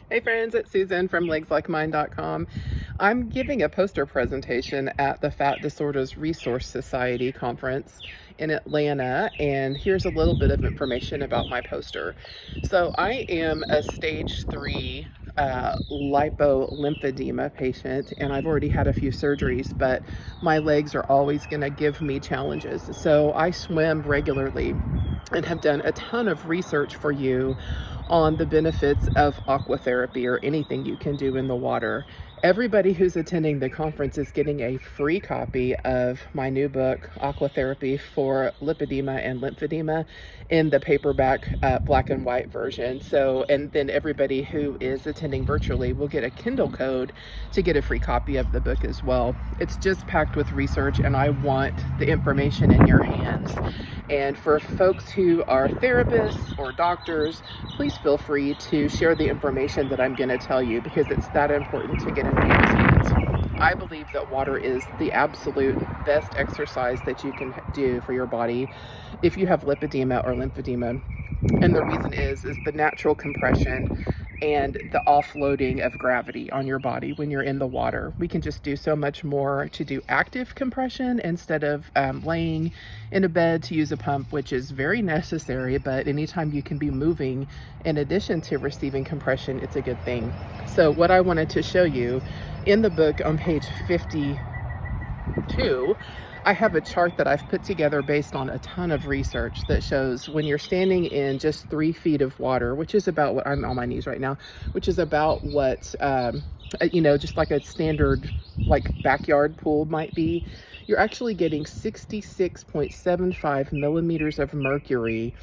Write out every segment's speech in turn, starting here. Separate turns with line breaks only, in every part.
Hey friends, it's Susan from legslikeMine.com. I'm giving a poster presentation at the Fat Disorders Resource Society conference in Atlanta, and here's a little bit of information about my poster. So I am a stage 3 lipedema patient, and I've already had a few surgeries, but my legs are always going to give me challenges. So I swim regularly and have done a ton of research for you on the benefits of aqua therapy or anything you can do in the water. Everybody who's attending the conference is getting a free copy of my new book, Aqua Therapy for Lipedema and Lymphedema, in the paperback black and white version. So, and then everybody who is attending virtually will get a Kindle code to get a free copy of the book as well. It's just packed with research, and I want the information in your hands. And for folks who are therapists or doctors, please feel free to share the information that I'm going to tell you, because it's that important to get in people's hands. I believe that water is the absolute best exercise that you can do for your body if you have lipedema or lymphedema. And the reason is the natural compression and the offloading of gravity on your body when you're in the water. We can just do so much more to do active compression instead of laying in a bed to use a pump, which is very necessary, but anytime you can be moving in addition to receiving compression, it's a good thing. So what I wanted to show you in the book on page 52, I have a chart that I've put together based on a ton of research that shows when you're standing in just 3 feet of water, which is about what I'm on my knees right now, which is about what, just like a standard like backyard pool might be, you're actually getting 66.75 millimeters of mercury,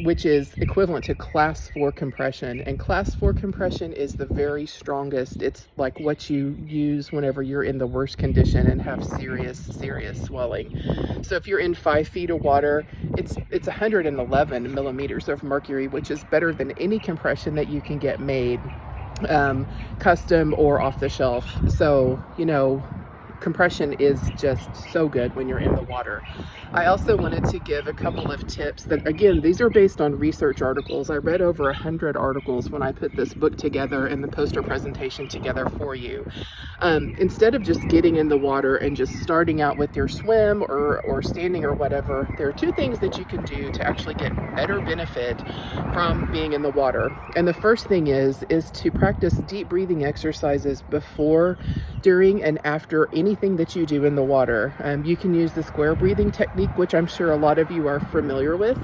which is equivalent to class 4 compression. And class 4 compression is the very strongest. It's like what you use whenever you're in the worst condition and have serious swelling. So if you're in 5 feet of water, it's 111 millimeters of mercury, which is better than any compression that you can get made, custom or off the shelf. So, compression is just so good when you're in the water. I also wanted to give a couple of tips that, again, these are based on research articles. I read over 100 articles when I put this book together and the poster presentation together for you. Instead of just getting in the water and just starting out with your swim or standing or whatever, there are 2 things that you can do to actually get better benefit from being in the water. And the first thing is to practice deep breathing exercises before, during, and after anything that you do in the water. You can use the square breathing technique, which I'm sure a lot of you are familiar with,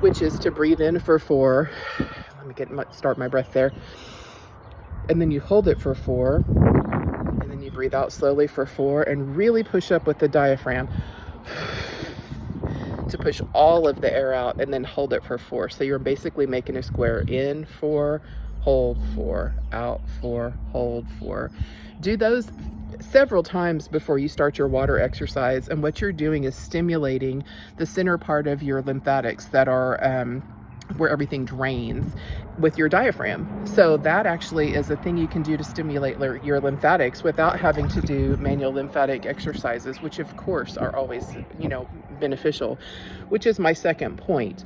which is to breathe in for 4. Let me start my breath there. And then you hold it for 4. And then you breathe out slowly for 4 and really push up with the diaphragm to push all of the air out, and then hold it for 4. So you're basically making a square: in 4, hold 4, out 4, hold 4. Do those several times before you start your water exercise, and what you're doing is stimulating the center part of your lymphatics that are where everything drains with your diaphragm. So that actually is a thing you can do to stimulate your lymphatics without having to do manual lymphatic exercises, which of course are always, beneficial, which is my second point.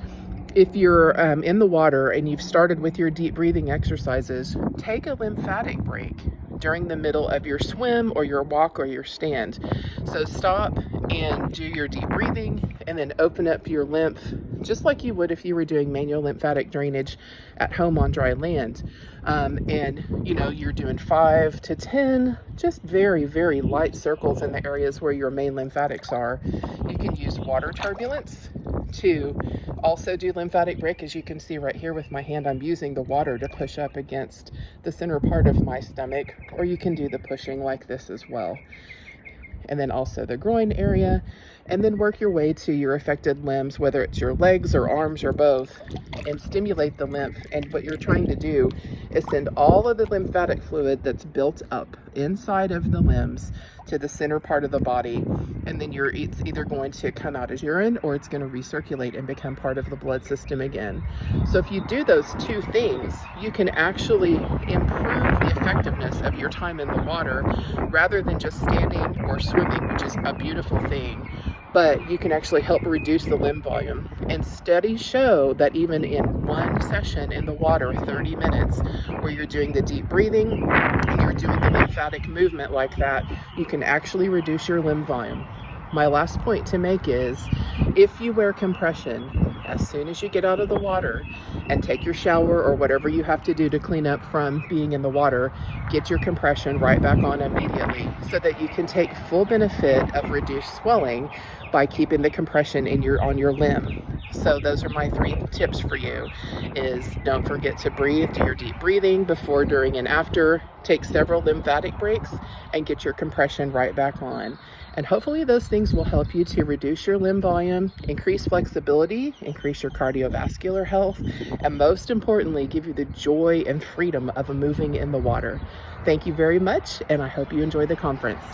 If you're in the water and you've started with your deep breathing exercises, take a lymphatic break during the middle of your swim or your walk or your stand. So stop and do your deep breathing, and then open up your lymph just like you would if you were doing manual lymphatic drainage at home on dry land. And you're doing 5 to 10 just very, very light circles in the areas where your main lymphatics are. You can use water turbulence to also do lymphatic break. As you can see right here with my hand, I'm using the water to push up against the center part of my stomach, or you can do the pushing like this as well. And then also the groin area, and then work your way to your affected limbs, whether it's your legs or arms or both, and stimulate the lymph. And what you're trying to do is send all of the lymphatic fluid that's built up inside of the limbs to the center part of the body, and then it's either going to come out as urine or it's going to recirculate and become part of the blood system again. So if you do those 2 things, you can actually improve the effectiveness of your time in the water rather than just standing or swimming, which is a beautiful thing. but you can actually help reduce the limb volume. And studies show that even in one session in the water, 30 minutes, where you're doing the deep breathing and you're doing the lymphatic movement like that, you can actually reduce your limb volume. My last point to make is, if you wear compression, as soon as you get out of the water and take your shower or whatever you have to do to clean up from being in the water, get your compression right back on immediately so that you can take full benefit of reduced swelling by keeping the compression on your limb. So those are my 3 tips for you, is don't forget to breathe, do your deep breathing before, during, and after. Take several lymphatic breaks and get your compression right back on. And hopefully those things will help you to reduce your limb volume, increase flexibility, increase your cardiovascular health, and most importantly, give you the joy and freedom of moving in the water. Thank you very much, and I hope you enjoy the conference.